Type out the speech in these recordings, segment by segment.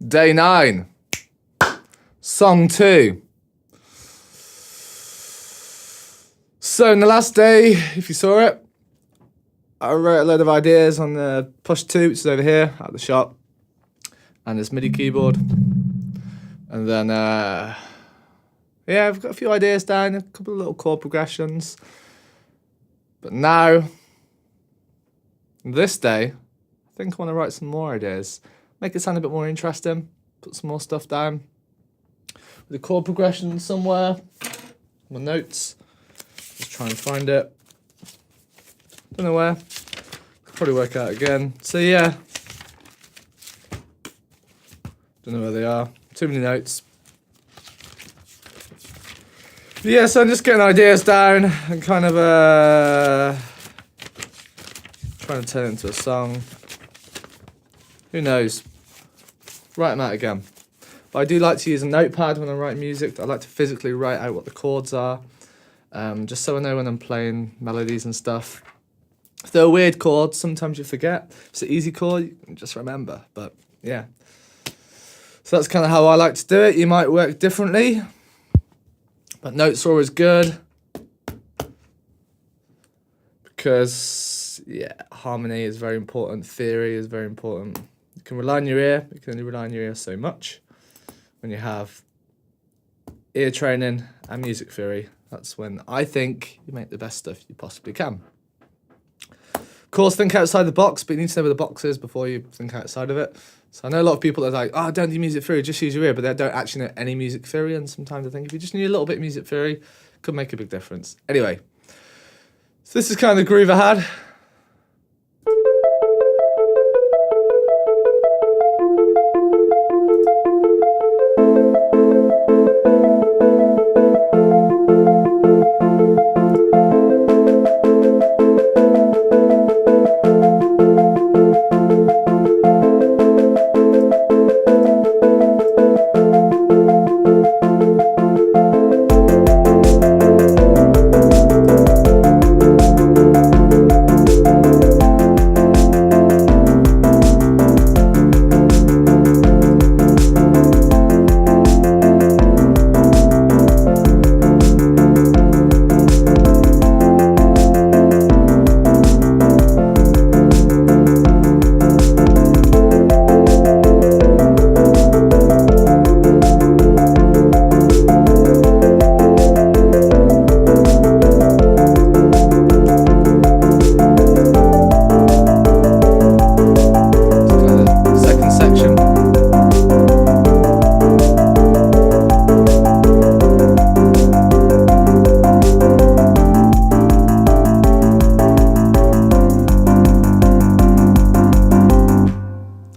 Day 9. Song 2. So in the last day, if you saw it, I wrote a load of ideas on the push 2, which is over here at the shop, and this MIDI keyboard. And then, yeah, I've got a few ideas down, a couple of little chord progressions. But now, this day, I think I want to write some more ideas. Make it sound a bit more interesting, put some more stuff down. With a chord progression somewhere, my notes, just try and find it. Don't know where, could probably work out again. So yeah, don't know where they are, too many notes. But yeah, so I'm just getting ideas down and kind of trying to turn it into a song. Who knows? Write them out again. But I do like to use a notepad when I write music. I like to physically write out what the chords are, just so I know when I'm playing melodies and stuff. If they're weird chords, sometimes you forget. If it's an easy chord, you can just remember. But yeah. So that's kind of how I like to do it. You might work differently, but notes are always good. Because, yeah, harmony is very important. Theory is very important. You can rely on your ear. You can only rely on your ear so much. When you have ear training and music theory, that's when I think you make the best stuff you possibly can. Of course, think outside the box, but you need to know where the box is before you think outside of it. So I know a lot of people that are like, oh, don't do music theory, just use your ear, but they don't actually know any music theory, and sometimes I think if you just knew a little bit of music theory, it could make a big difference. Anyway, so this is kind of the groove I had.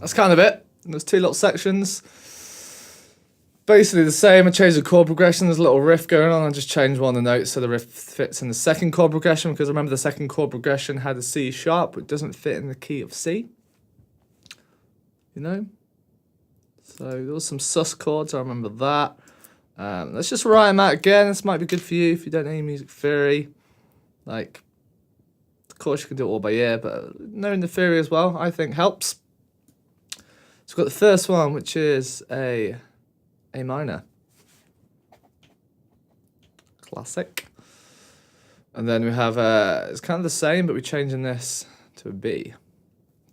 That's kind of it. There's 2 little sections. Basically the same. I changed the chord progression. There's a little riff going on. I just changed one of the notes so the riff fits in the second chord progression, because remember the second chord progression had a C sharp, which doesn't fit in the key of C. You know? So there was some sus chords, I remember that. Let's just write them out again. This might be good for you if you don't know any music theory. Like, of course you can do it all by ear, but knowing the theory as well, I think helps. So we've got the first one, which is A minor. Classic. And then we have, it's kind of the same, but we're changing this to a B.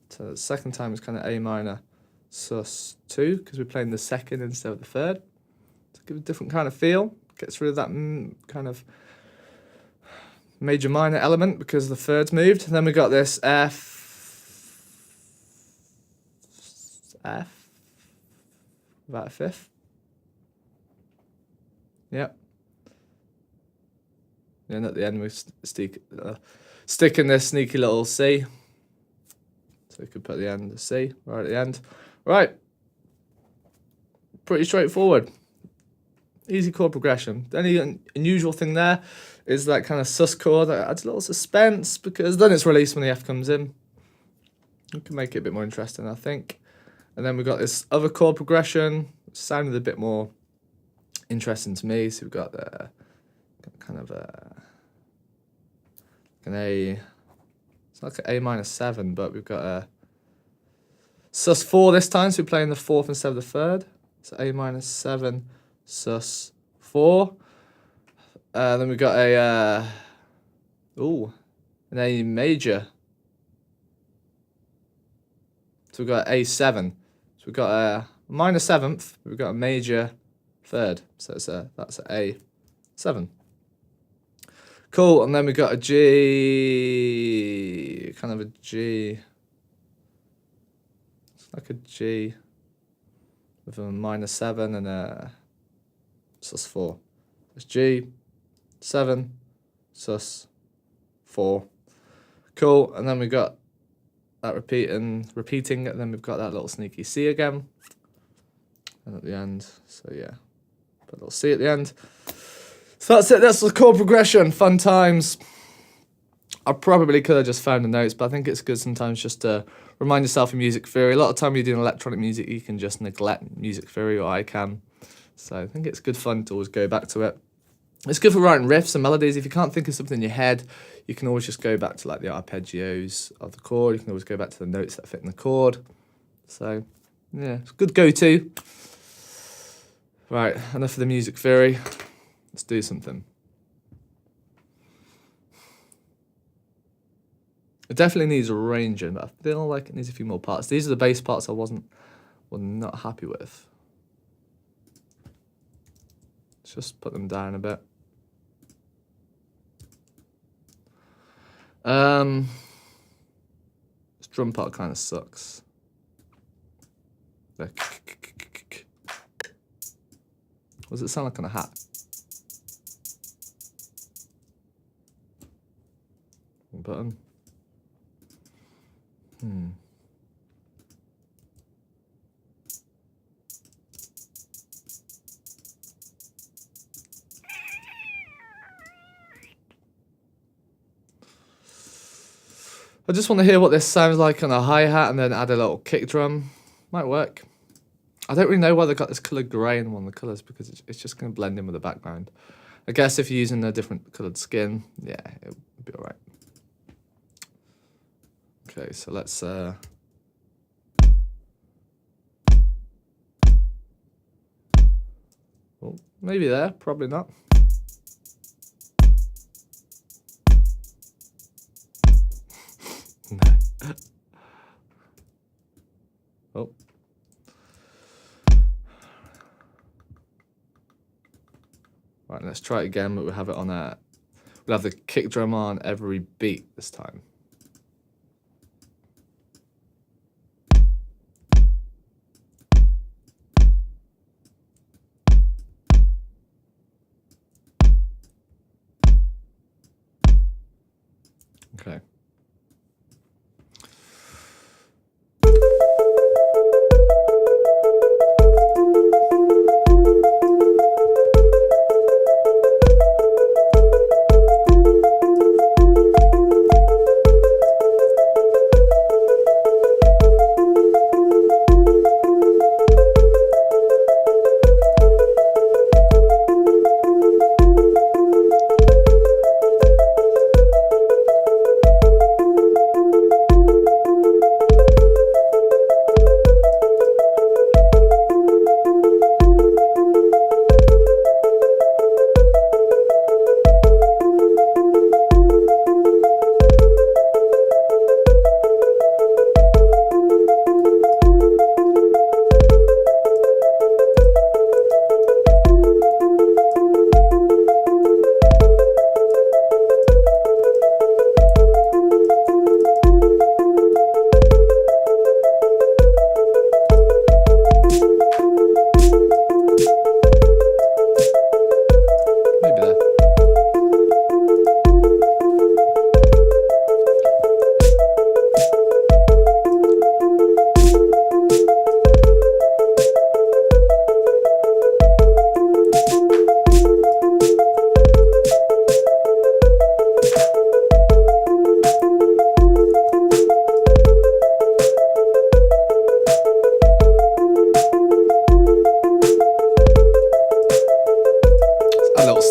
So the second time is kind of A minor sus 2, because we're playing the second instead of the third. To give a different kind of feel. Gets rid of that kind of major minor element because the third's moved. And then we got this F, about a fifth. Yep. And at the end we stick in this sneaky little C. So we could put the end of C right at the end. Right. Pretty straightforward. Easy chord progression. The only unusual thing there is that kind of sus chord that adds a little suspense, because then it's released when the F comes in. We can make it a bit more interesting, I think. And then we've got this other chord progression, which sounded a bit more interesting to me. So we've got the kind of an A, it's like an A minor 7, but we've got a sus4 this time, so we're playing the 4th instead of the 3rd. So A minor 7, sus4. Then we've got a, an A major. So we've got A7. So we've got a minor 7th, we've got a major 3rd. So that's a A7. Cool, and then we've got a G, kind of a G. It's like a G with a minor 7 and a sus4. It's G, 7, sus4. Cool, and then we've got that repeating, and then we've got that little sneaky C again. And at the end, so yeah, put a little C at the end. So that's it, that's the chord progression, fun times. I probably could have just found the notes, but I think it's good sometimes just to remind yourself of music theory. A lot of time when you're doing electronic music, you can just neglect music theory, or I can. So I think it's good fun to always go back to it. It's good for writing riffs and melodies. If you can't think of something in your head, you can always just go back to like the arpeggios of the chord. You can always go back to the notes that fit in the chord. So yeah, it's a good go-to. Right, enough of the music theory. Let's do something. It definitely needs arranging, but I feel like it needs a few more parts. These are the bass parts I was not happy with. Let's just put them down a bit. This drum part kind of sucks. What does it sound like on a hat? Button. I just want to hear what this sounds like on a hi-hat and then add a little kick drum. Might work. I don't really know why they got this coloured grey in one of the colours, because it's just going to blend in with the background. I guess if you're using a different coloured skin, yeah, it'll be alright. Okay, so let's... well, maybe there, probably not. Oh. Right, let's try it again, but we'll have it on a... We'll have the kick drum on every beat this time. Okay.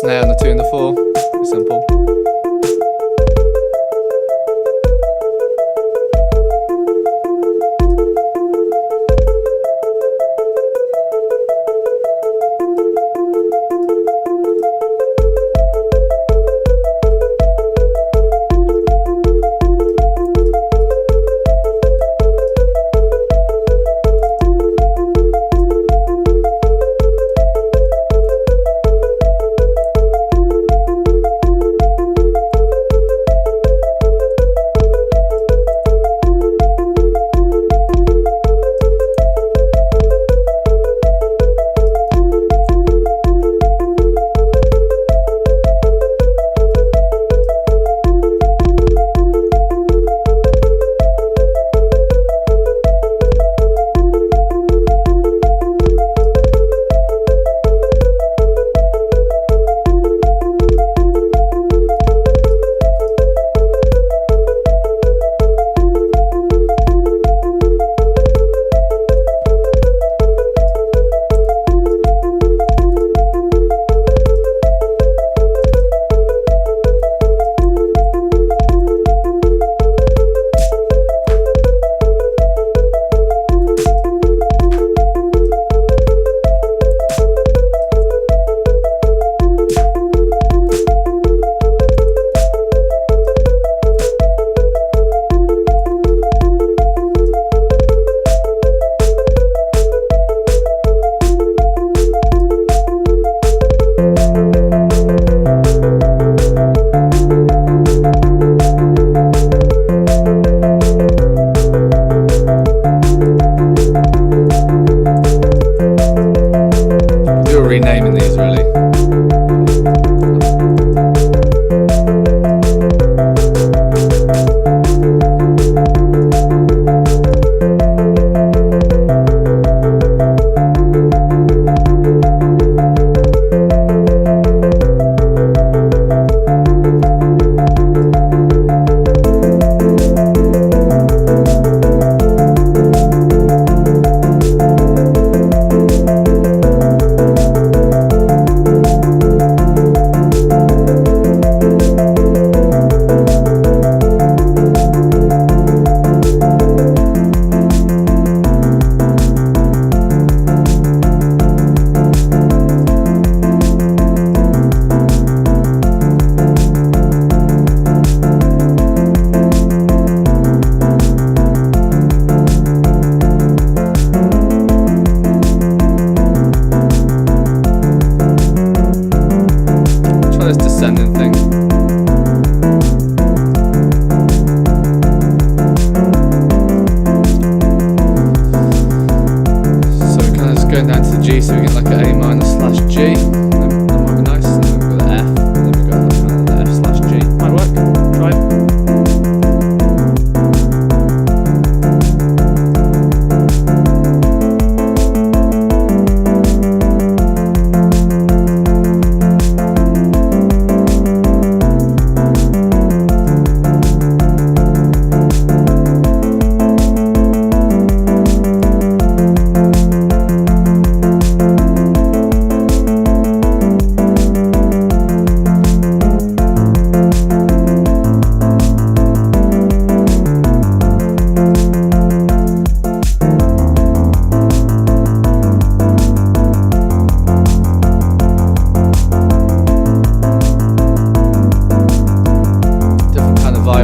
snare on the 2 and the 4. Pretty simple. renaming these really. Descending thing. So we're kind of just going down to the G, so we get like an A minor slash G. That might be nice. And then we've got the F, and then we've got like kind of the F slash G. Might work. Try it.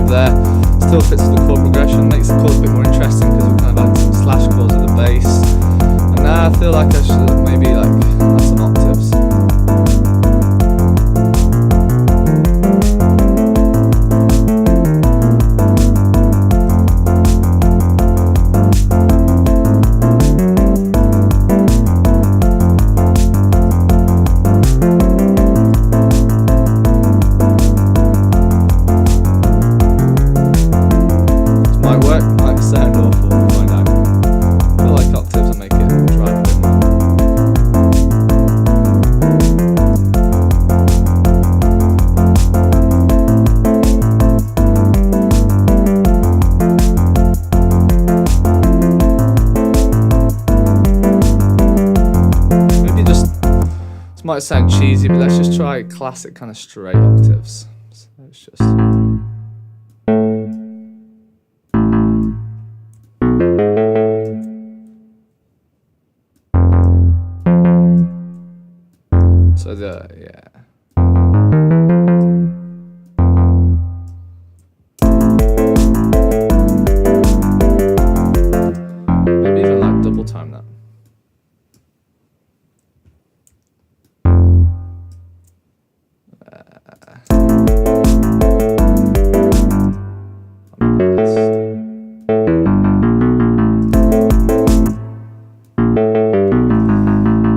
There still fits with the chord progression, makes the chords a bit more interesting because we kind of add some slash chords at the bass, and now I feel like I should maybe like add some octaves. Sound awful, I know. I feel like octaves will make it drive a bit more. Maybe just, this might sound cheesy, but let's just try classic kind of straight octaves. So it's just... So yeah. Maybe even like double time that.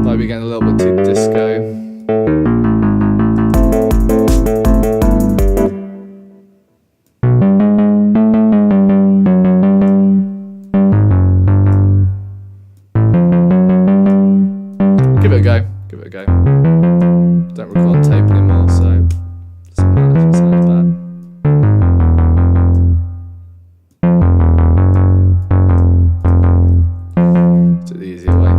Might be getting a little bit too disco. Give it a go. Don't record on tape anymore, so it doesn't matter if it sounds bad. Do it the easier way.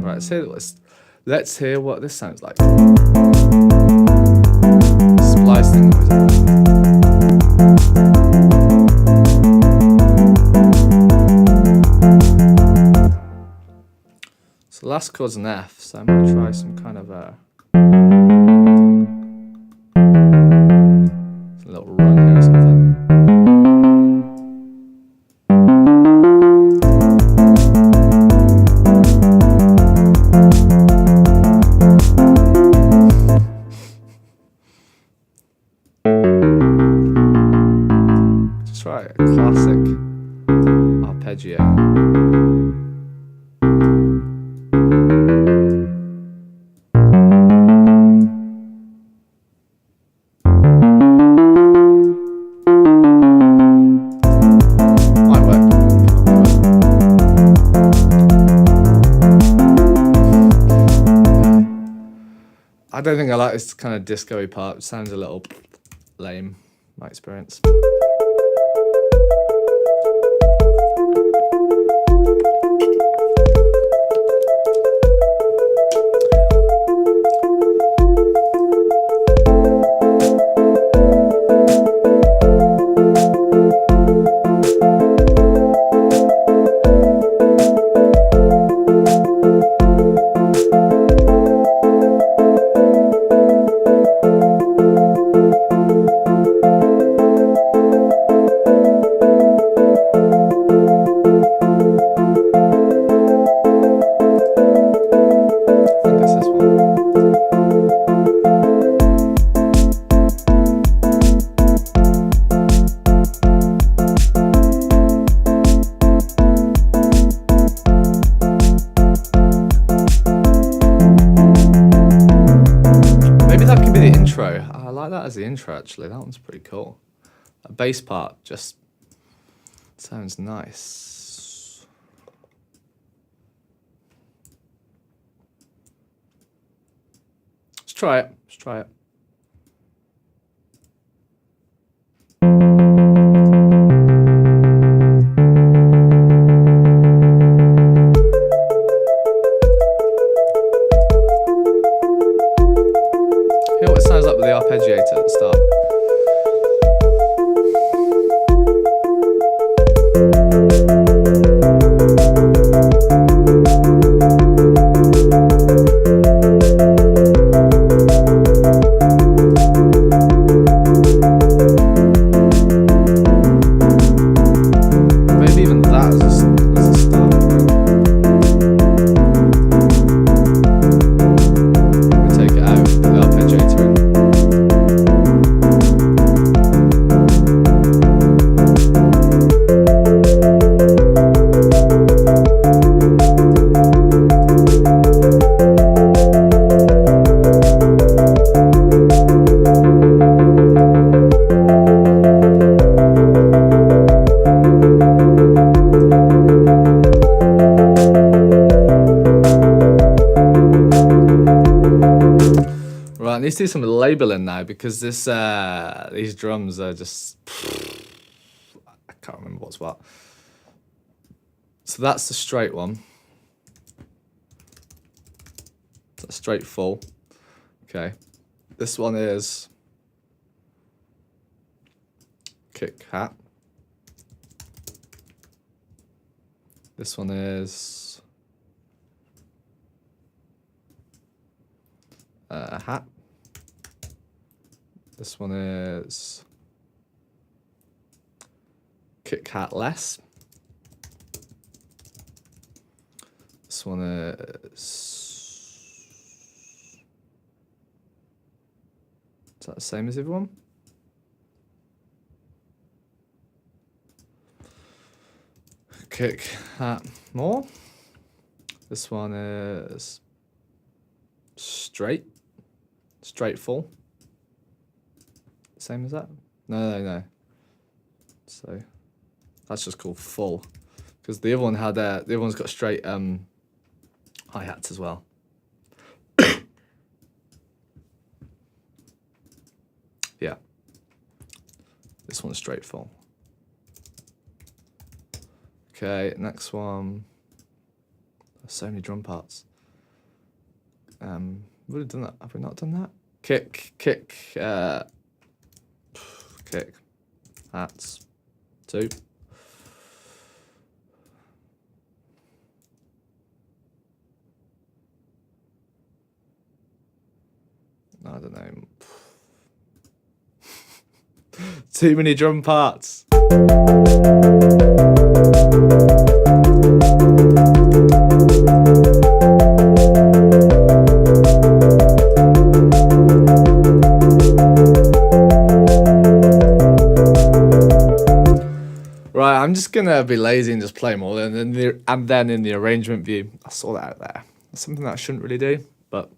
Right, so let's hear what this sounds like. Splice thing that was So the last chord's an F, so I'm going to try some kind of a little run here or something. arpeggiate. Might work. I don't think I like this kind of disco-y part. It sounds a little lame, my experience. I like that as the intro, actually. That one's pretty cool. That bass part just sounds nice. Let's try it. Let's try it. Hear what it sounds like with the arpeggiator at the start. Maybe even that as a start. We take it out, put the arpeggiator in. Right, I need to do some labeling now because this these drums are just I can't remember what's what. So that's the straight one. That's straight full. Okay. This one is kick hat. This one is hat. This one is kick hat less. This one is that the same as everyone? Kick hat more. This one is straight full. Same as that? No. So that's just called full, because the other one had the other one's got straight hi-hats as well. Yeah. This one's straight full. Okay, next one. There's so many drum parts. Would have done that. Have we not done that? Kick, hats, 2. I don't know. Too many drum parts. I'm just gonna be lazy and just play them all, and then in the arrangement view, I saw that out there. That's something that I shouldn't really do, but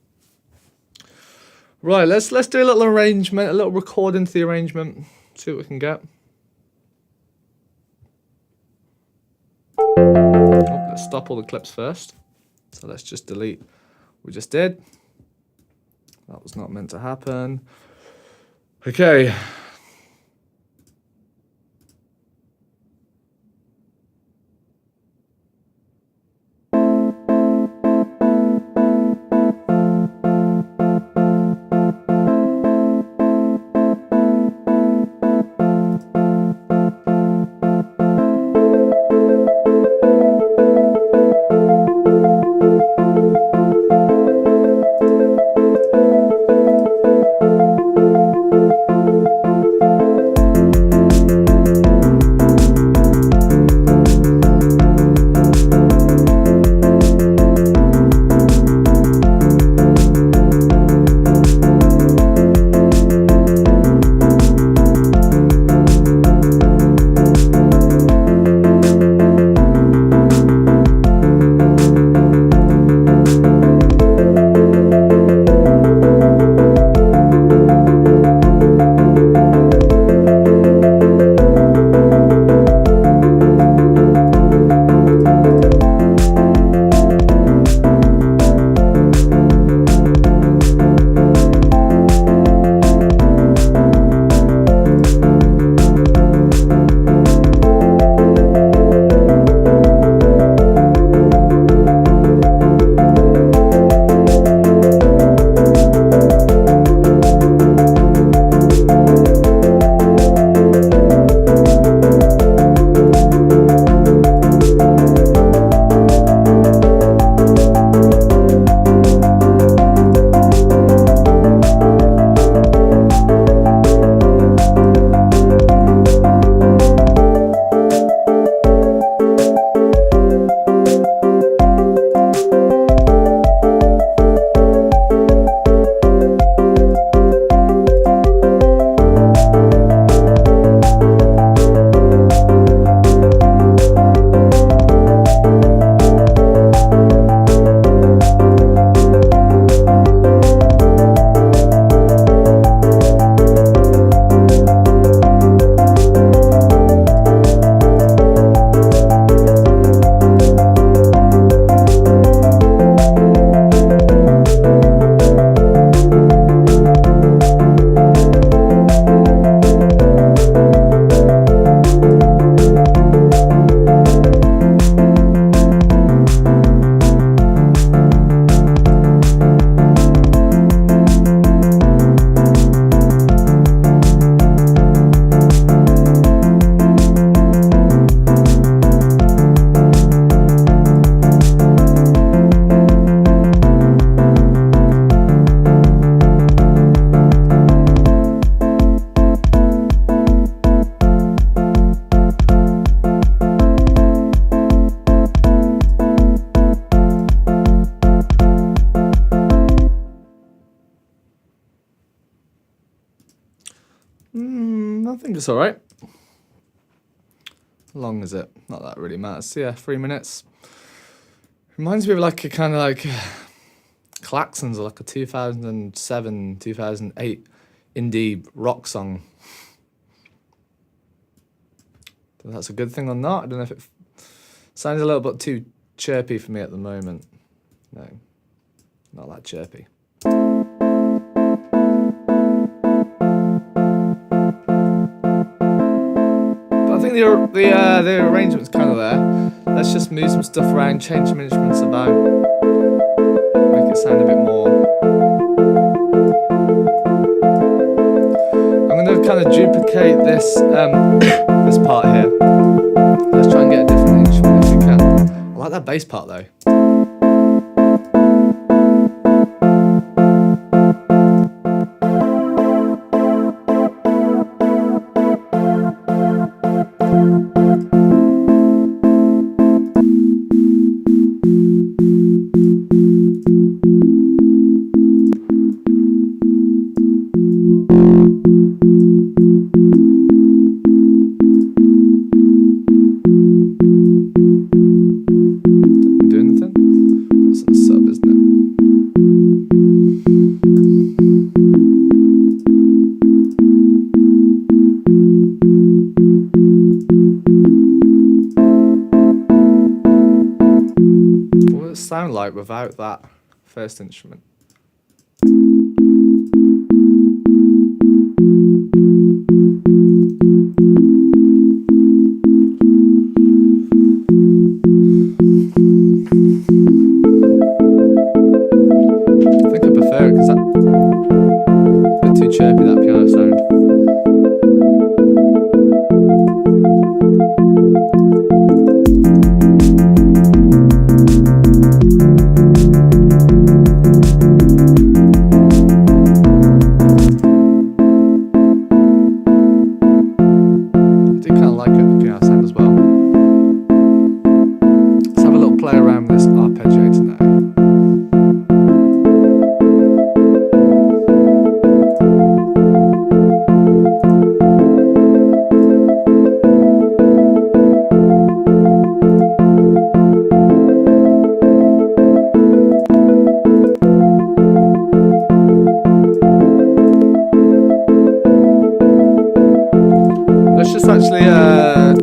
right. Let's do a little arrangement, a little recording to the arrangement. See what we can get. Oh, let's stop all the clips first. So let's just delete what we just did. That was not meant to happen. Okay. I think it's all right. How long is it? Not that really matters. Yeah, 3 minutes. Reminds me of like a kind of like Klaxons, or like a 2007, 2008 indie rock song. Don't know if that's a good thing or not. I don't know if it sounds a little bit too chirpy for me at the moment. No, not that chirpy. But I think the arrangement's kind of there. Let's just move some stuff around, change some instruments about, make it sound a bit more. I'm going to kind of duplicate this this part here. Let's try and get a different instrument if we can. I like that bass part though. like without that first instrument. I think I prefer it because that's a bit too chirpy, that piano sound.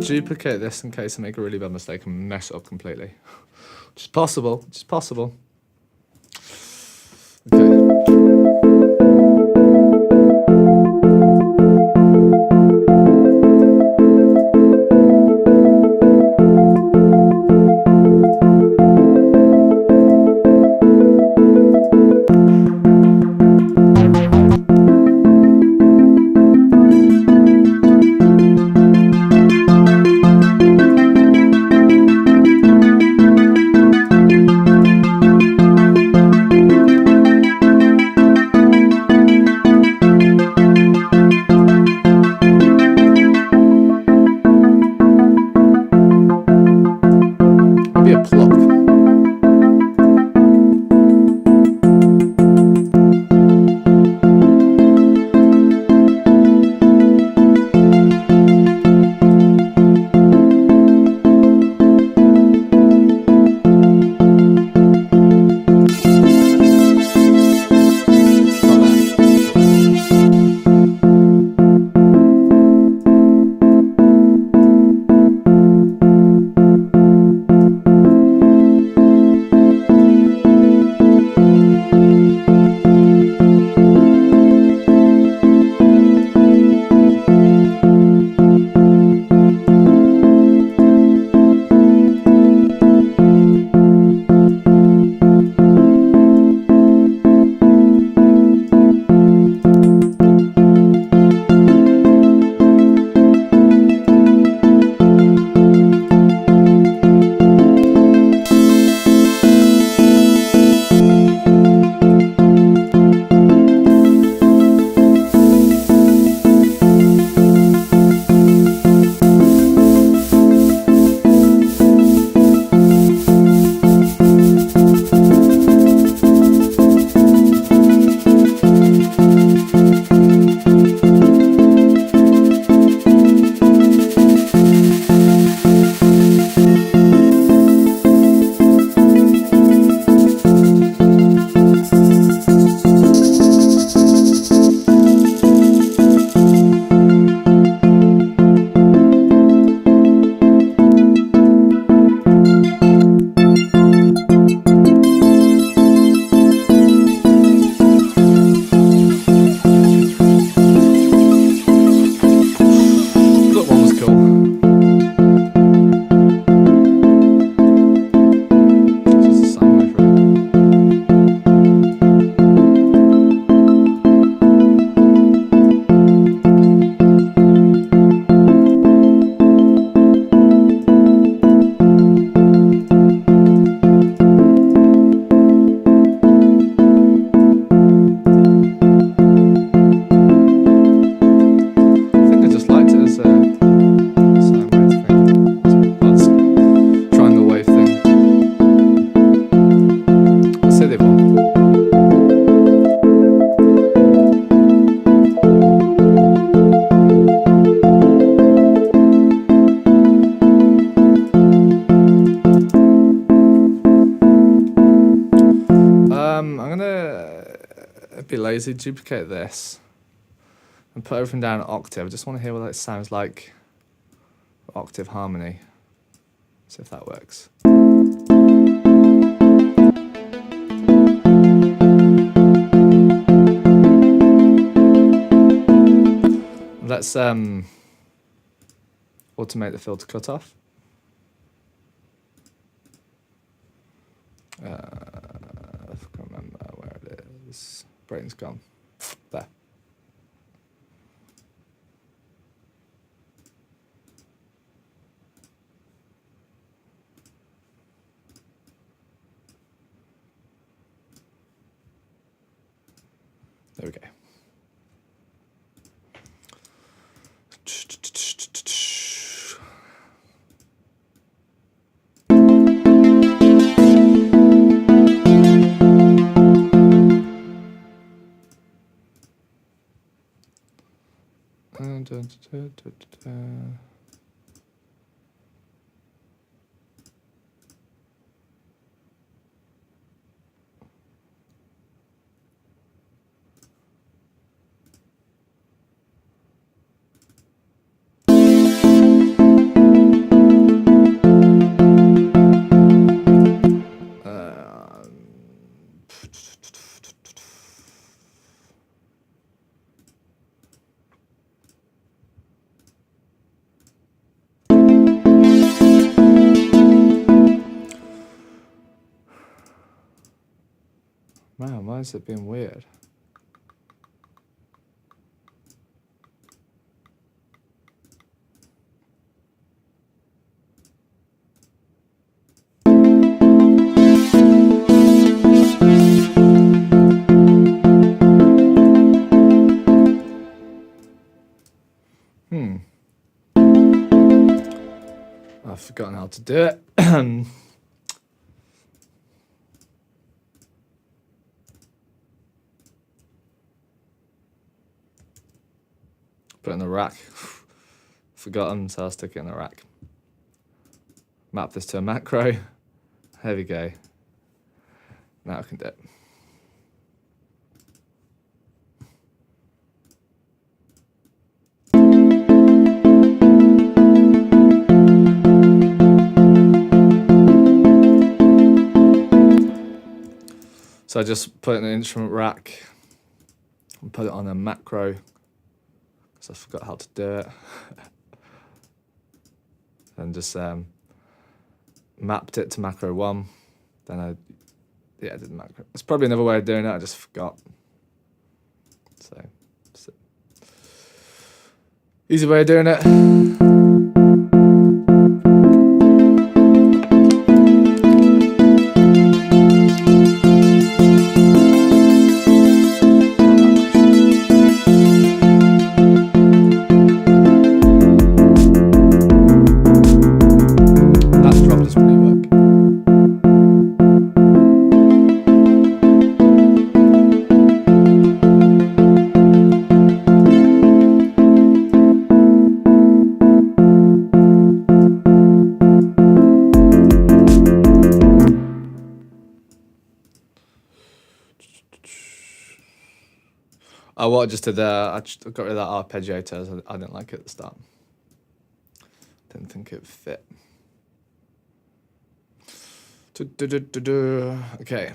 Duplicate this in case I make a really bad mistake and mess it up completely. Which is possible. Okay. be lazy, duplicate this and put everything down an octave. I just want to hear what it sounds like. Octave harmony. See if that works. let's automate the filter cutoff. I can't remember where it is. Brain's gone. There. There we go. Man, why is it being weird? I've forgotten how to do it. Put it in the rack. Forgotten, so I'll stick it in the rack. Map this to a macro. There we go. Now I can do it. So I just put it in an instrument rack and put it on a macro. So I forgot how to do it. And just mapped it to macro 1. Then I did the macro. There's probably another way of doing it, I just forgot. So easy way of doing it. What I just did there, I got rid of that arpeggiator. I didn't like it at the start. Didn't think it fit. Okay.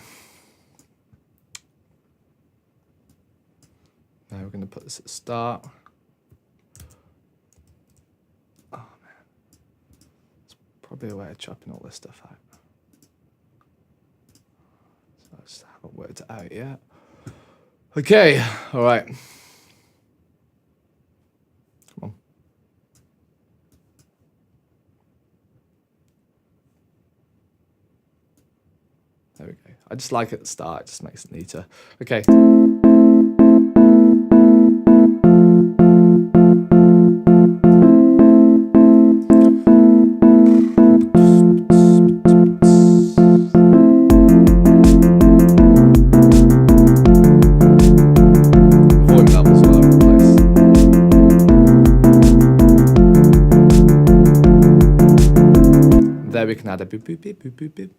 Now we're going to put this at the start. Oh man, there's probably a way of chopping all this stuff out. So I just haven't worked it out yet. Okay, all right. Come on. There we go. I just like it at the start, it just makes it neater. Okay. We can add a boop, boop, boop, boop, boop, boop.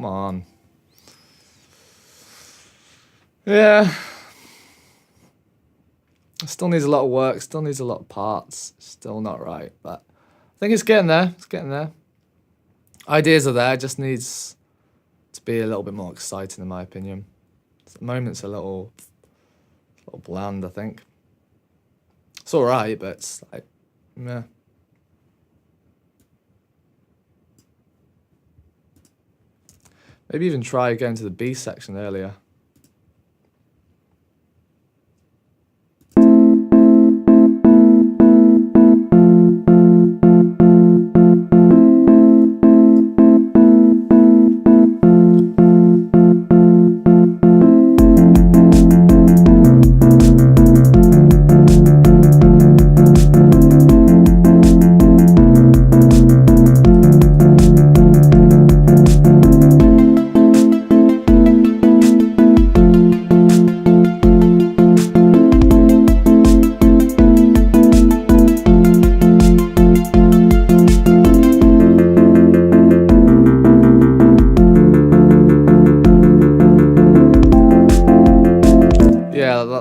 Come on. Yeah. Still needs a lot of work, still needs a lot of parts. Still not right, but I think it's getting there. It's getting there. Ideas are there, just needs to be a little bit more exciting in my opinion. At the moment it's a little bland, I think. It's alright, but it's like, meh. Maybe even try going to the B section earlier.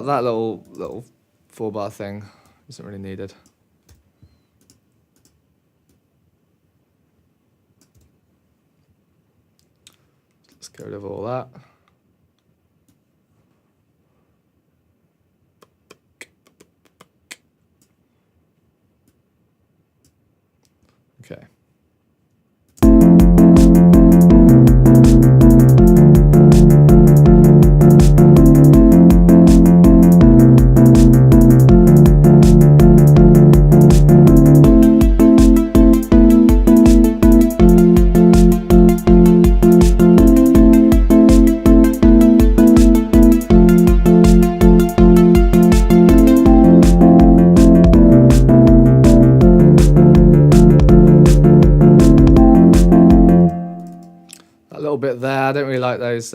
That little 4-bar thing isn't really needed. Let's get rid of all that. Okay. Bit there. I don't really like those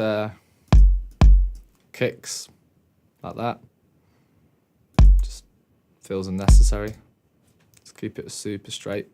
kicks like that. Just feels unnecessary. Let's keep it super straight.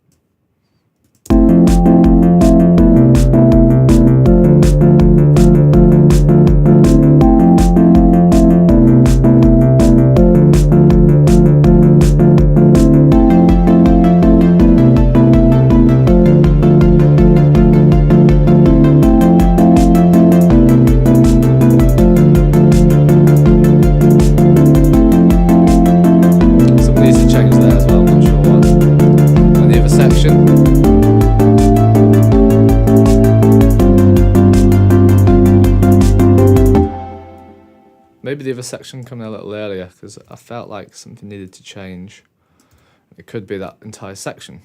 Maybe the other section coming a little earlier because I felt like something needed to change. It could be that entire section.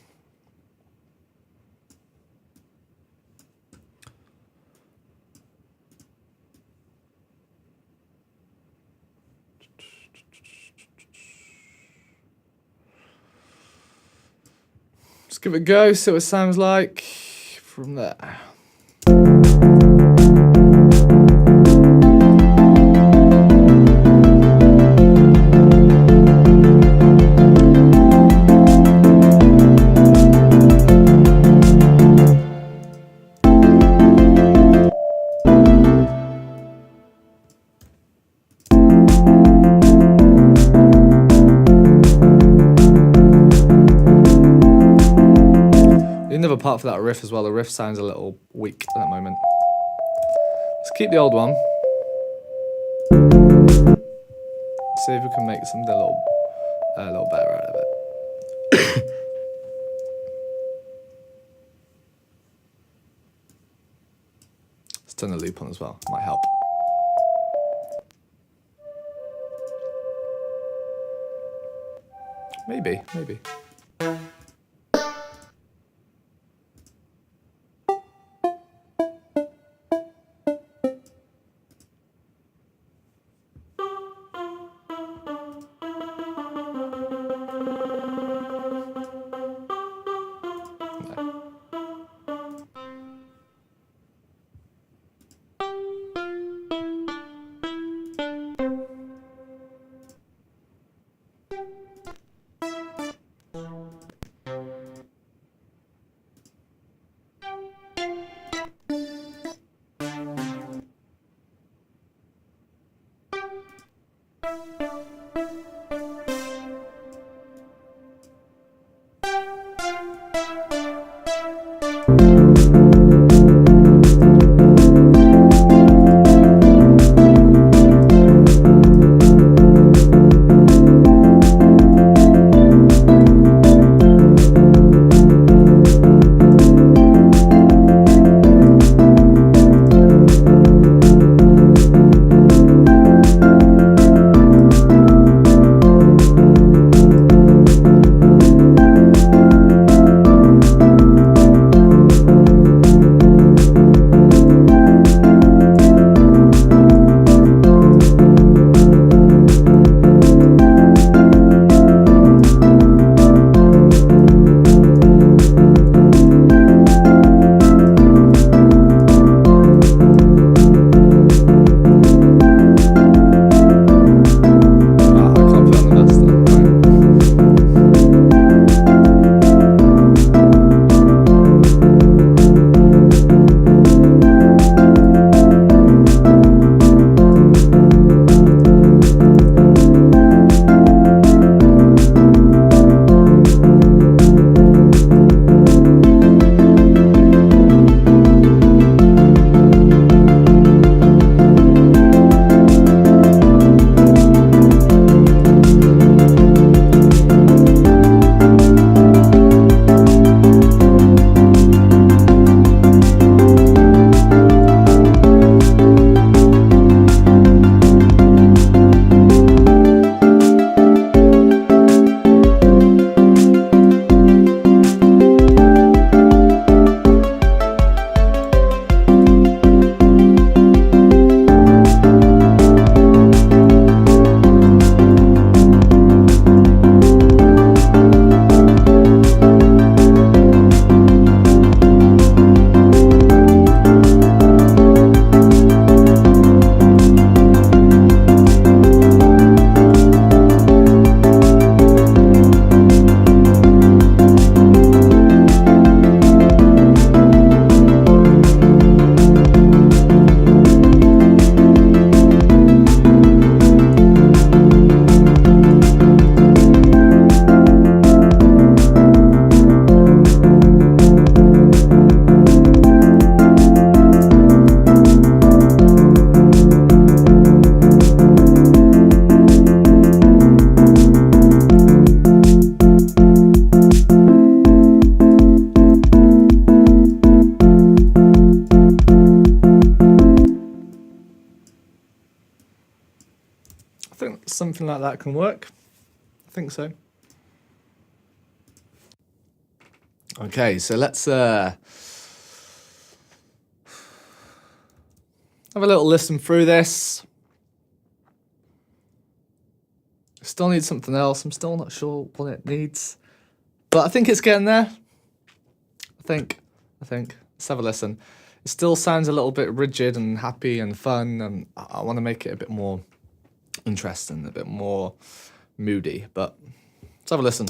Let's give it a go, see what it sounds like from there. Another part for that riff as well. The riff sounds a little weak at the moment. Let's keep the old one. See if we can make something a little better out of it. Let's turn the loop on as well. Might help. Maybe. think something like that can work. I think so. Okay, so let's have a little listen through this. Still need something else. I'm still not sure what it needs, but I think it's getting there. I think. Let's have a listen. It still sounds a little bit rigid and happy and fun, and I want to make it a bit more interesting, a bit more moody, but let's have a listen.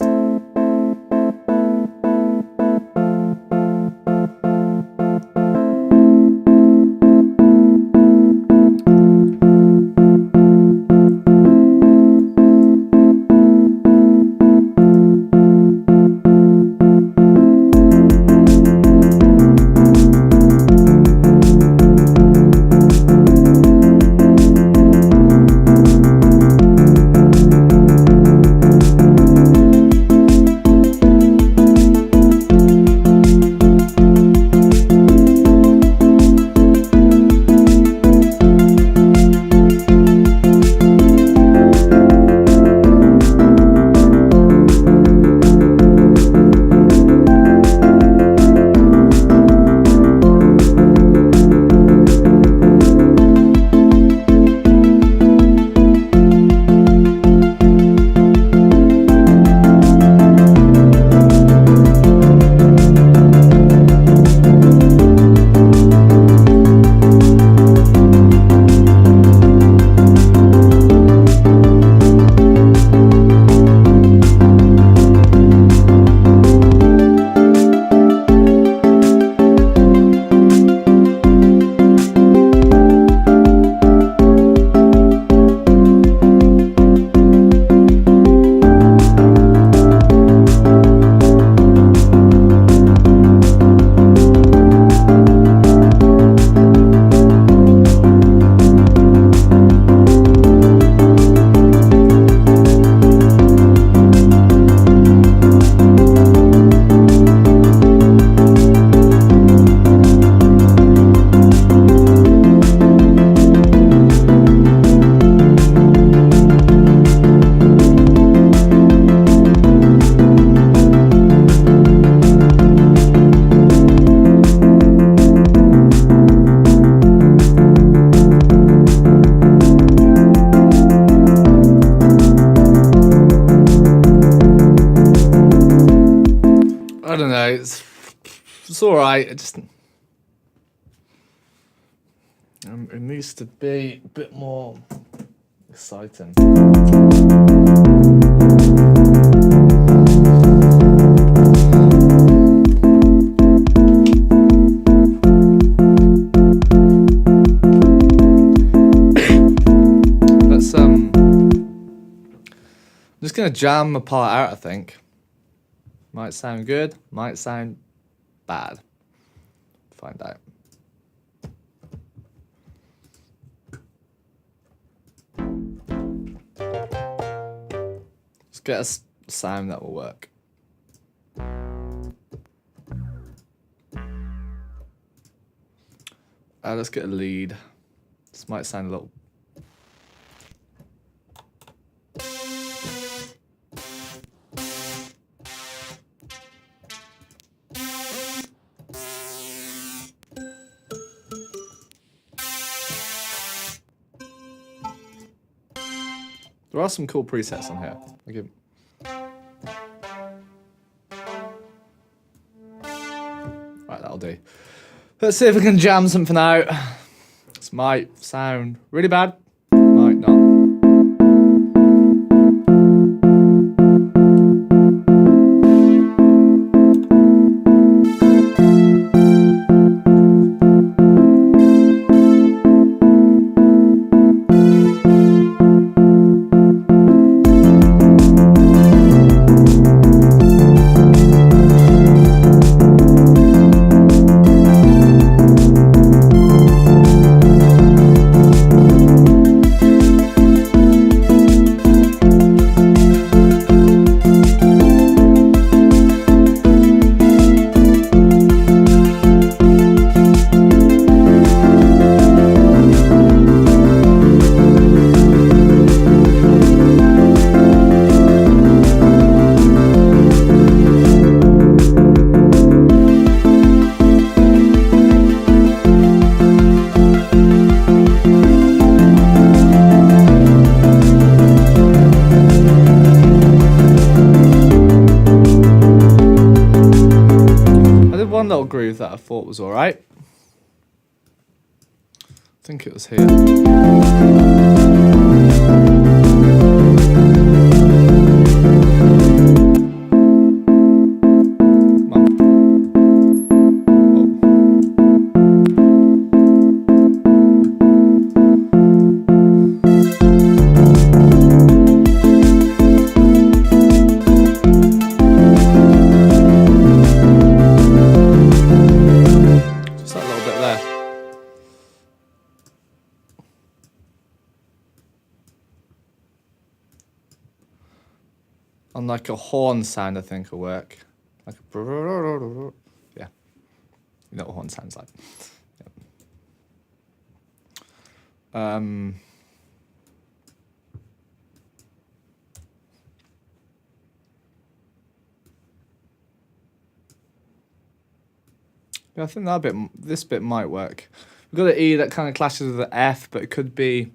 It's all right. It just it needs to be a bit more exciting. I'm just gonna jam a part out, I think. Might sound good, might sound bad. Find out. Let's get a sound that will work. Let's get a lead. This might sound a little. There are some cool presets on here. I'll give. Right, that'll do. Let's see if we can jam something out. This might sound really bad, might not. One little groove that I thought was all right. I think it was here. On like a horn sound, I think will work. Like a yeah, you know what a horn sounds like. Yep. Yeah, I think this bit might work. We've got an E that kind of clashes with the F, but it could make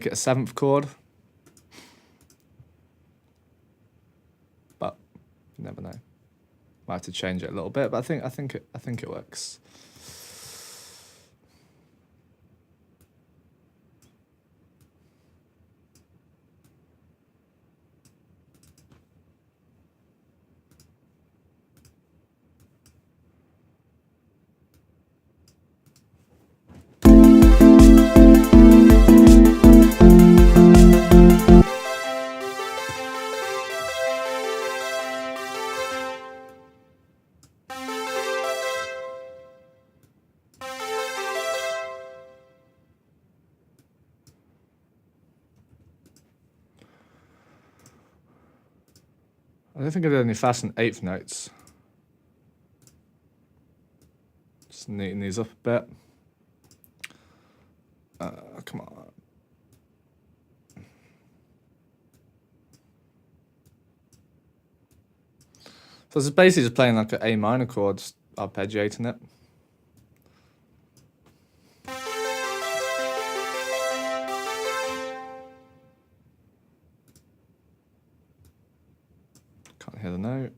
it a 7th chord. You never know. Might have to change it a little bit, but I think it works. I don't think I did any fast and 8th notes. Just neaten these up a bit. Come on. So it's basically just playing like an A minor chord, just arpeggiating it. Can't hear the note.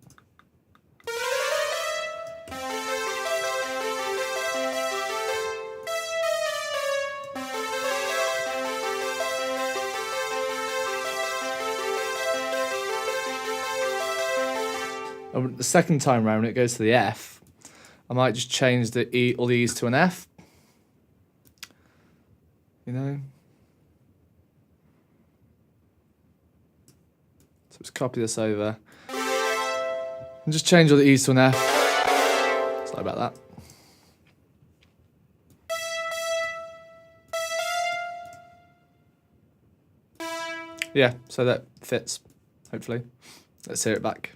the second time round it goes to the F, I might just change the E, all the E's to an F. You know? So let's copy this over. And just change all the E's to an F. Sorry about that. Yeah, so that fits, hopefully. Let's hear it back.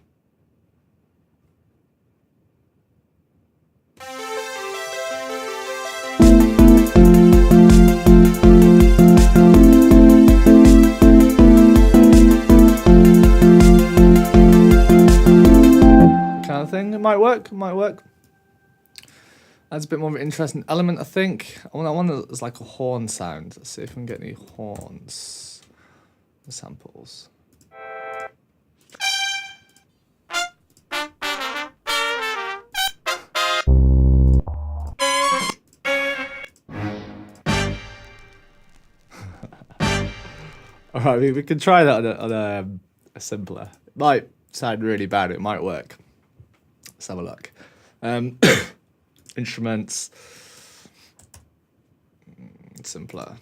Kind of thing, it might work, Adds a bit more of an interesting element, I think. I want one that's like a horn sound. Let's see if we can get any horns. Samples. All right, we can try that on a simpler. It might sound really bad. It might work. Let's have a look. Instruments. Simpler.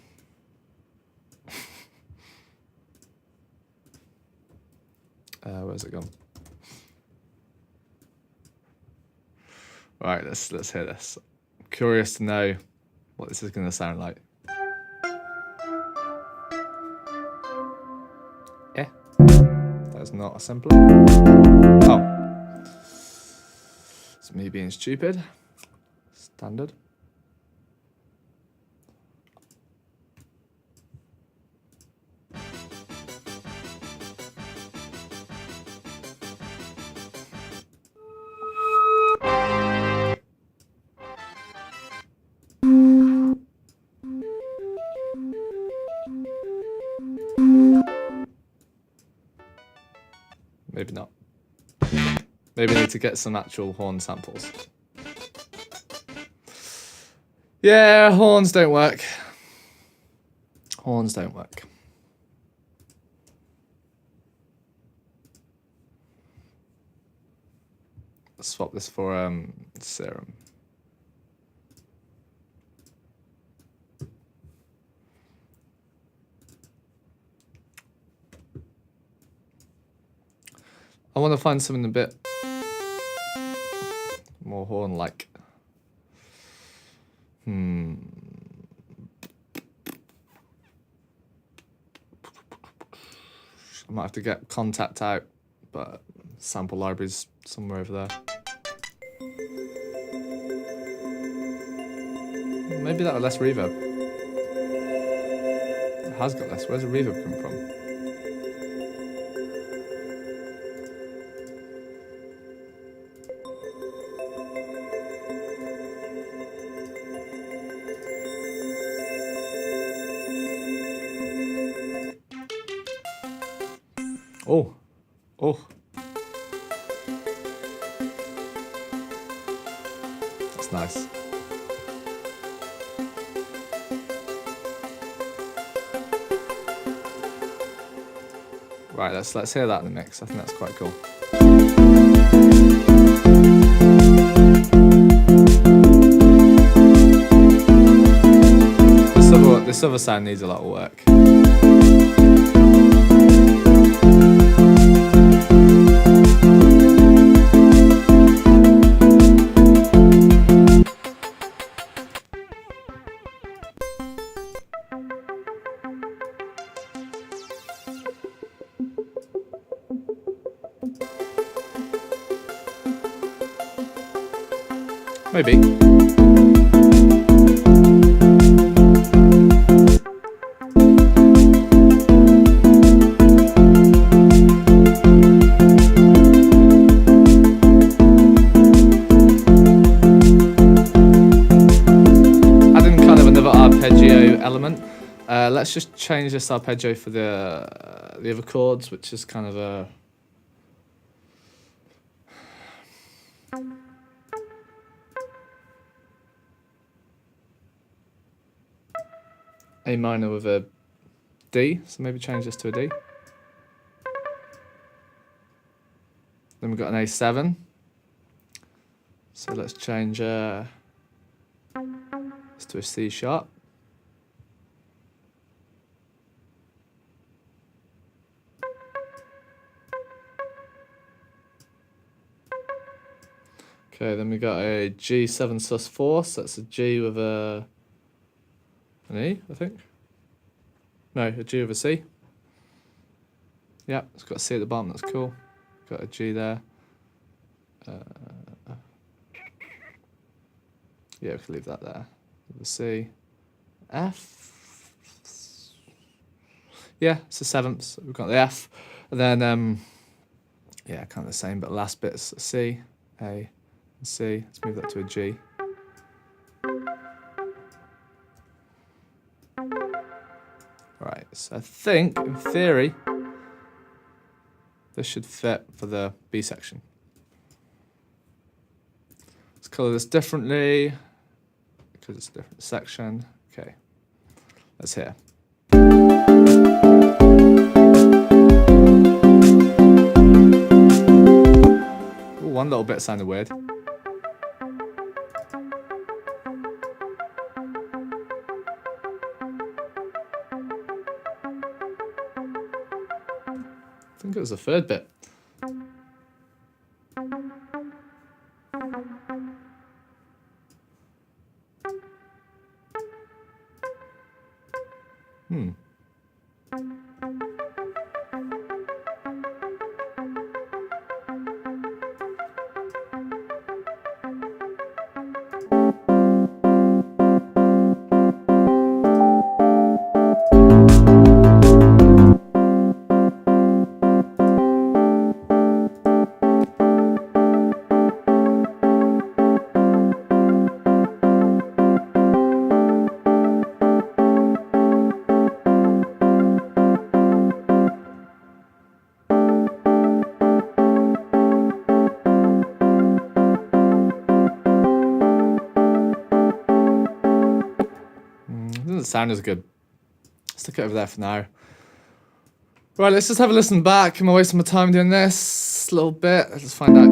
Where's it gone? All right, let's hear this. I'm curious to know what this is going to sound like. Yeah, that's not a sampler. Oh, it's me being stupid. Standard. Maybe not. Maybe I need to get some actual horn samples. Yeah, horns don't work. Horns don't work. Let's swap this for serum. I want to find something a bit more horn-like. I might have to get Contact out, but sample library's somewhere over there. Maybe that with less reverb. It has got less. Where's the reverb come from? Oh, oh. That's nice. Right, let's hear that in the mix. I think that's quite cool. This other sound needs a lot of work. Maybe. Adding kind of another arpeggio element. Let's just change this arpeggio for the other chords, which is kind of a A minor with a D, so maybe change this to a D. Then we've got an A7. So let's change this to a C sharp. Okay, then we got a G7 sus4, so that's a G with an E, I think. No, a G with a C. Yeah, it's got a C at the bottom, that's cool. Got a G there. Yeah, we can leave that there. With a C. F. Yeah, it's a 7th, so we've got the F. And then, yeah, kind of the same, but last bit's a C, A, and C. Let's move that to a G. Right, so I think, in theory, this should fit for the B section. Let's colour this differently, because it's a different section. Okay, let's hear. Ooh, one little bit sounded weird. I think it was the third bit. Doesn't sound as good. Stick it over there for now. Right, let's just have a listen back. Am I wasting my time doing this? A little bit. Let's find out.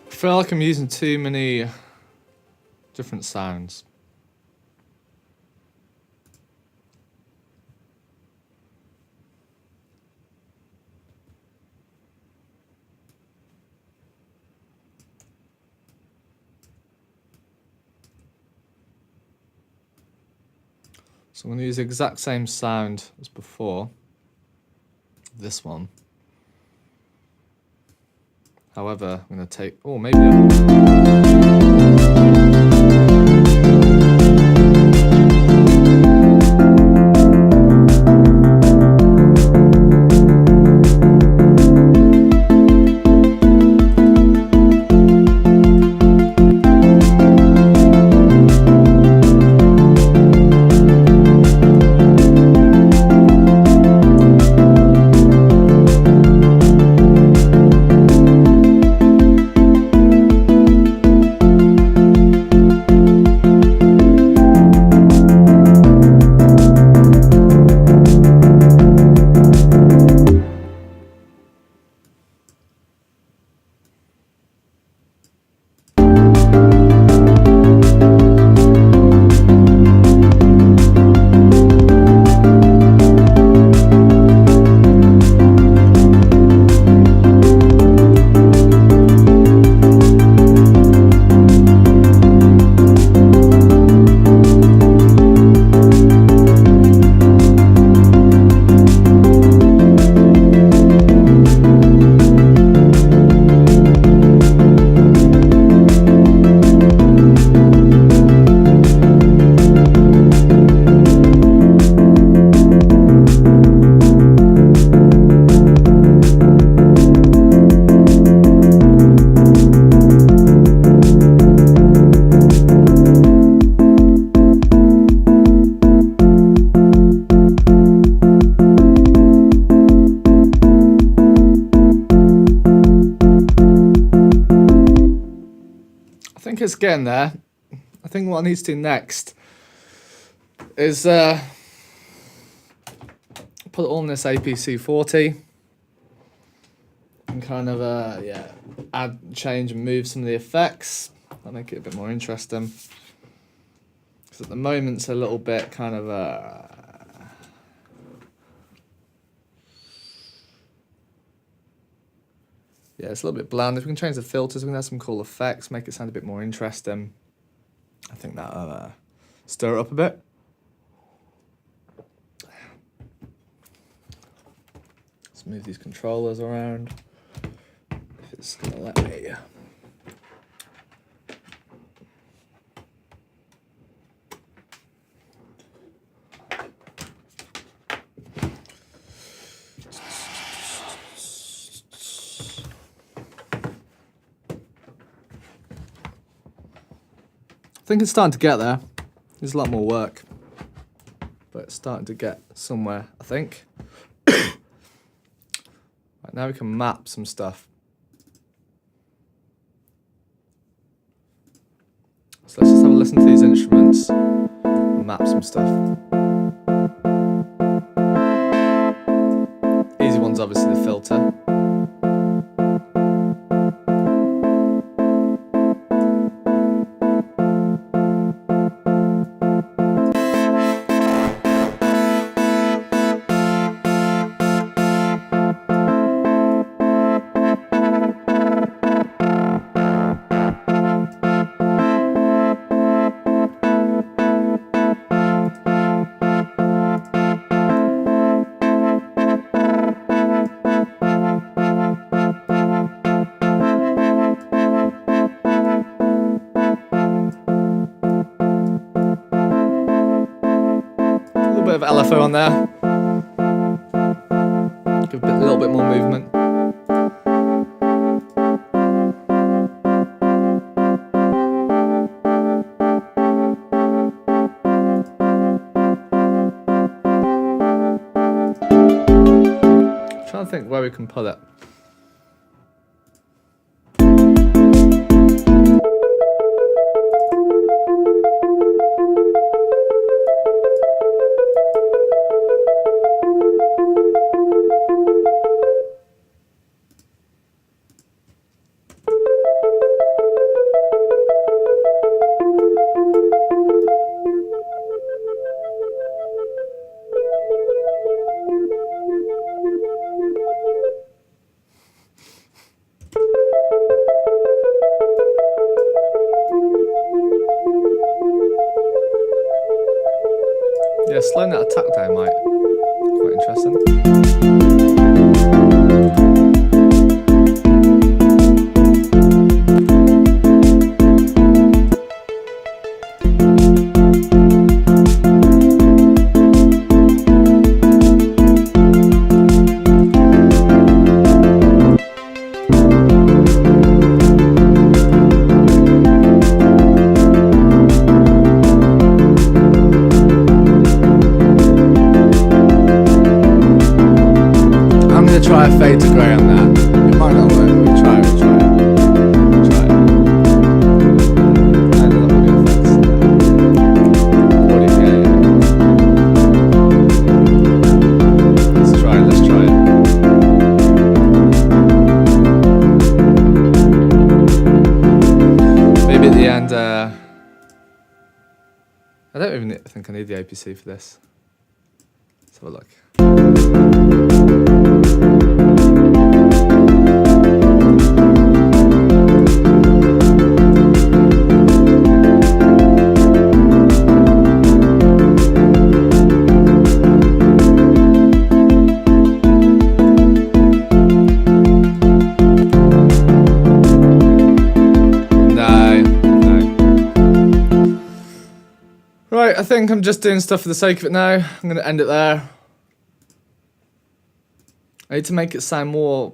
I feel like I'm using too many different sounds. So I'm going to use the exact same sound as before. This one. However, I'm going to take... Oh, maybe... I think it's getting there. I think what I need to do next is put it all in this APC 40 and kind of add, change and move some of the effects. That'll make it a bit more interesting. Because at the moment it's a little bit kind of yeah, it's a little bit bland. If we can change the filters, we can have some cool effects, make it sound a bit more interesting. I think that'll stir it up a bit. Let's move these controllers around. If it's gonna let me. I think it's starting to get there. There's a lot more work, but it's starting to get somewhere, I think. Right, now we can map some stuff. So let's just have a listen to these instruments and map some stuff. Easy one's obviously the filter. Bit of LFO on there. Give a little bit more movement. I'm trying to think where we can put it. attack dynamite. Quite interesting. Try a fade to grey on that. It might not work. We'll try it. And a lot of good effects. Audio, yeah. Let's try it. Maybe at the end, I don't even think I need the APC for this. Let's have a look. Right, I think I'm just doing stuff for the sake of it now. I'm going to end it there. I need to make it sound more,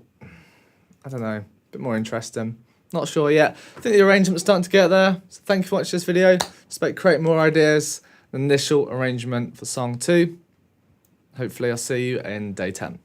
I don't know, a bit more interesting. Not sure yet. I think the arrangement's starting to get there. So thank you for watching this video. Expect to create more ideas. The initial arrangement for song 2. Hopefully I'll see you in day 10.